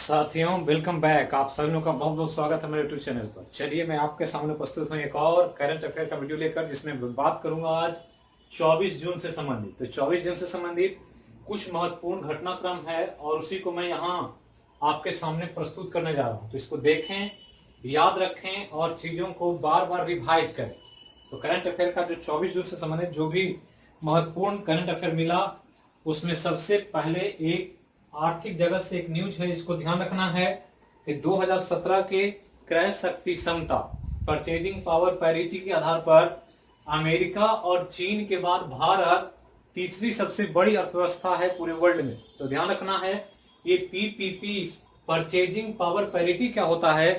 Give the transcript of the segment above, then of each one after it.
साथियों, welcome back. आप सभी लोगों का बहुत बहुत स्वागत है मेरे यूट्यूब चैनल पर। चलिए, मैं आपके सामने प्रस्तुत हूँ एक और करंट अफेयर का वीडियो लेकर, जिसमें मैं बात करूंगा आज 24 जून से संबंधित। तो 24 जून से संबंधित कुछ महत्वपूर्ण घटनाक्रम है और उसी को मैं यहाँ आपके सामने प्रस्तुत करने जा रहा हूँ। तो इसको देखें, याद रखें और चीजों को बार बार रिवाइज करें। तो करंट अफेयर का जो 24 जून से संबंधित जो भी महत्वपूर्ण करंट अफेयर मिला, उसमें सबसे पहले एक आर्थिक जगत से एक न्यूज है, इसको ध्यान रखना है कि 2017 के क्रय शक्ति क्षमता परचेजिंग पावर पैरिटी के आधार पर अमेरिका और चीन के बाद भारत तीसरी सबसे बड़ी अर्थव्यवस्था है पूरे वर्ल्ड में। तो ध्यान रखना है, ये पीपीपी परचेजिंग पावर पैरिटी क्या होता है?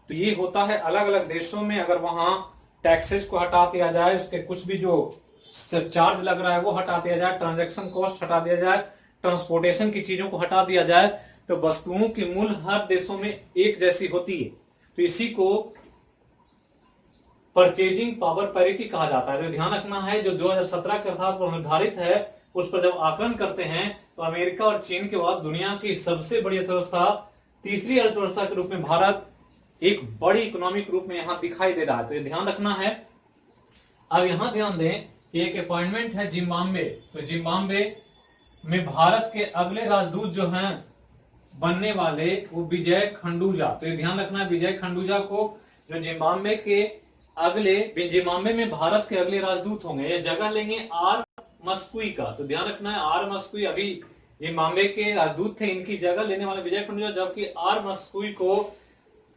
तो ये होता है अलग अलग देशों में अगर वहां टैक्सेस को हटा दिया जाए, उसके कुछ भी जो चार्ज लग रहा है वो हटा दिया जाए, ट्रांजैक्शन कॉस्ट हटा दिया जाए, ट्रांसपोर्टेशन की चीजों को हटा दिया जाए, तो वस्तुओं की मूल्य हर देशों में एक जैसी होती है। तो इसी को परचेजिंग पावर पैरिटी कहा जाता है। तो ध्यान रखना है, जो 2017 के आधार पर निर्धारित है, उस पर जब आकलन करते हैं तो अमेरिका और चीन के बाद दुनिया की सबसे बड़ी अर्थव्यवस्था, तीसरी अर्थव्यवस्था के रूप में भारत एक बड़ी इकोनॉमिक रूप में यहां दिखाई दे रहा है। तो ये ध्यान रखना है। अब यहां ध्यान दें, एक अपॉइंटमेंट है जिम्बाब्वे। तो जिम्बाब्वे में भारत के अगले राजदूत जो हैं बनने वाले वो विजय खंडूजा। तो ये ध्यान रखना है, विजय खंडूजा को जो जिम्बाब्वे में भारत के अगले राजदूत होंगे, ये जगह लेंगे आर मस्कुई का। तो ध्यान रखना है, आर मस्कुई अभी जिम्बाब्वे के राजदूत थे, इनकी जगह लेने वाले विजय खंडूजा, जबकि आर मस्कुई को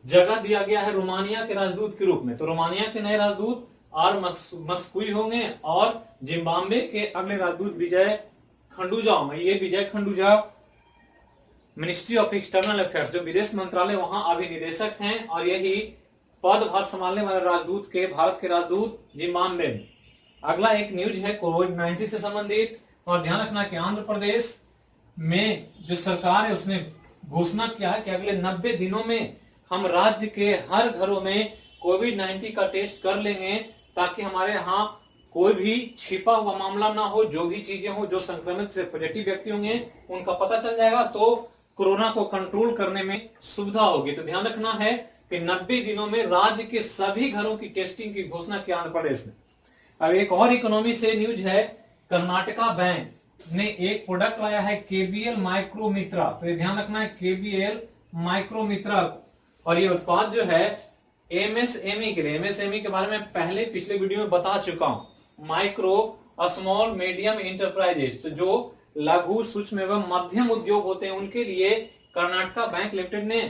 जगह दिया गया है रोमानिया के राजदूत के रूप में। तो रोमानिया के नए राजदूत आर मस्कुई होंगे और जिम्बाब्वे के अगले राजदूत विजय खंडूजा होंगे। ये Vijay Khanduja ministry of external affairs, जो विदेश मंत्रालय, वहां अभी निदेशक हैं और यही पदभार संभालने वाले राजदूत के भारत के राजदूत जिम्बाब्वे में। अगला एक न्यूज है कोविड-19 से संबंधित, और ध्यान रखना कि आंध्र प्रदेश में जो सरकार है उसने घोषणा किया है कि अगले 90 दिनों में हम राज्य के हर घरों में कोविड-19 का टेस्ट कर लेंगे, ताकि हमारे यहाँ कोई भी छिपा हुआ मामला ना हो। जो भी चीजें हो, जो संक्रमित से पॉजिटिव व्यक्ति होंगे उनका पता चल जाएगा, तो कोरोना को कंट्रोल करने में सुविधा होगी। तो ध्यान रखना है कि 90 दिनों में राज्य के सभी घरों की टेस्टिंग की घोषणा की आंध्र प्रदेश ने। अब एक और इकोनॉमी से न्यूज है, कर्नाटका बैंक ने एक प्रोडक्ट लाया है केबीएल माइक्रोमित्रा। तो ये ध्यान रखना है, केबीएल माइक्रोमित्रा, और ये उत्पाद जो है एमएसएमई के लिए। एमएसएमई के बारे में पहले पिछले वीडियो में बता चुका हूं, माइक्रो स्मॉल मीडियम इंटरप्राइजेज, तो जो लघु सूक्ष्म एवं मध्यम उद्योग होते हैं उनके लिए कर्नाटका बैंक लिमिटेड ने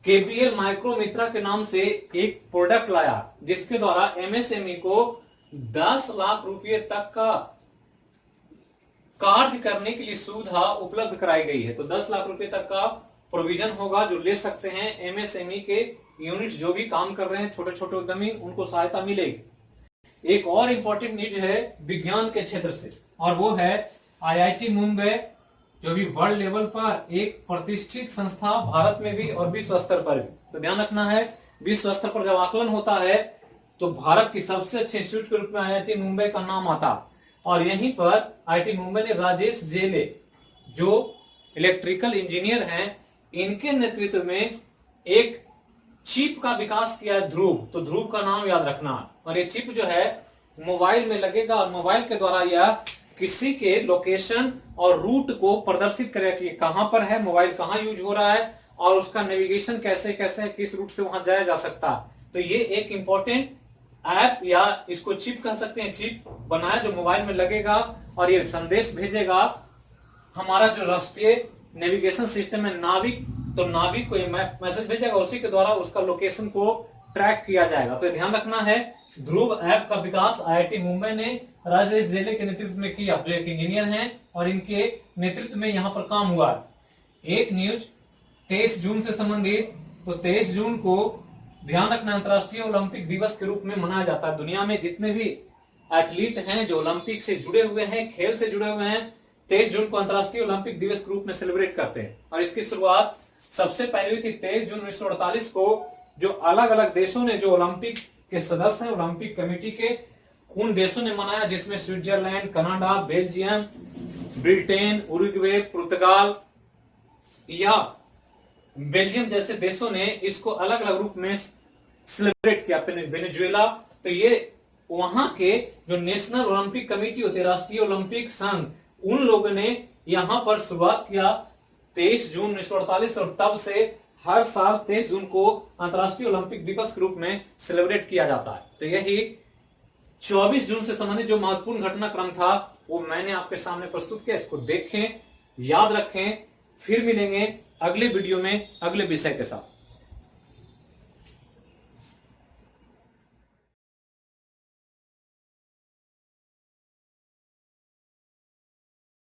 केबीएल माइक्रोमित्रा के नाम से एक प्रोडक्ट लाया, जिसके द्वारा एमएसएमई को 10 लाख रुपए तक का कार्य करने के लिए सुविधा उपलब्ध कराई गई है। तो 10 लाख रुपए तक का प्रोविजन होगा जो ले सकते हैं एमएसएमई के यूनिट्स, जो भी काम कर रहे हैं छोटे छोटे उद्यमी, उनको सहायता मिलेगी। एक और इंपॉर्टेंट न्यूज है विज्ञान के क्षेत्र से, और वो है आईआईटी मुंबई, जो भी वर्ल्ड लेवल पर एक प्रतिष्ठित संस्था, भारत में भी और विश्व स्तर पर भी। तो ध्यान रखना है, विश्व स्तर पर जब आकलन होता है तो भारत की सबसे अच्छे इंस्टीट्यूट के रूप में आईआईटी मुंबई का नाम आता, और यहीं पर आईआईटी मुंबई ने राजेश जेले, जो इलेक्ट्रिकल इंजीनियर हैं, इनके नेतृत्व में एक चिप का विकास किया है, ध्रुव। तो ध्रुव का नाम याद रखना, और ये चिप जो है मोबाइल में लगेगा और मोबाइल के द्वारा यह किसी के लोकेशन और रूट को प्रदर्शित करेगा कि कहां पर है, मोबाइल कहां यूज हो रहा है, और उसका नेविगेशन कैसे कैसे किस रूट से वहां जाया जा सकता है। तो ये एक इंपॉर्टेंट ऐप, या इसको चिप कह सकते हैं, चिप बनाया जो मोबाइल में लगेगा और ये संदेश भेजेगा। हमारा जो राष्ट्रीय नेविगेशन सिस्टम है नाविक, तो नाविक को मैसेज भेजेगा, उसी के द्वारा उसका लोकेशन को ट्रैक किया जाएगा। तो ध्यान रखना है, ध्रुव ऐप का विकास आईआईटी मुंबई ने राजेश जेले के नेतृत्व में किया, जो एक इंजीनियर हैं और इनके नेतृत्व में यहां पर काम हुआ। एक न्यूज 23 जून से संबंधित, तो 23 जून को ध्यान रखना अंतर्राष्ट्रीय ओलंपिक दिवस के रूप में मनाया जाता है। दुनिया में जितने भी एथलीट हैं जो ओलंपिक से जुड़े हुए हैं, खेल से जुड़े हुए हैं, 23 जून को अंतर्राष्ट्रीय ओलंपिक दिवस के रूप में सेलिब्रेट करते हैं। और इसकी शुरुआत सबसे पहले हुई थी 23 जून 1948 को, जो अलग अलग देशों ने, जो ओलंपिक के सदस्य हैं ओलंपिक कमेटी के, उन देशों ने मनाया, जिसमें Switzerland, Canada, Belgium, Britain, Uruguay, पुर्तगाल या बेल्जियम जैसे देशों ने इसको अलग अलग रूप में सेलिब्रेट किया। वेनेजुएला, तो ये वहां के जो नेशनल ओलंपिक कमेटी होती है, राष्ट्रीय ओलंपिक संघ, उन लोगों ने यहां पर शुरुआत किया 23 जून 1948 और तब से हर साल 23 जून को अंतर्राष्ट्रीय ओलंपिक दिवस के रूप में सेलिब्रेट किया जाता है। तो यही 24 जून से संबंधित जो महत्वपूर्ण घटनाक्रम था वो मैंने आपके सामने प्रस्तुत किया। इसको देखें, याद रखें, फिर मिलेंगे अगले वीडियो में अगले विषय के साथ।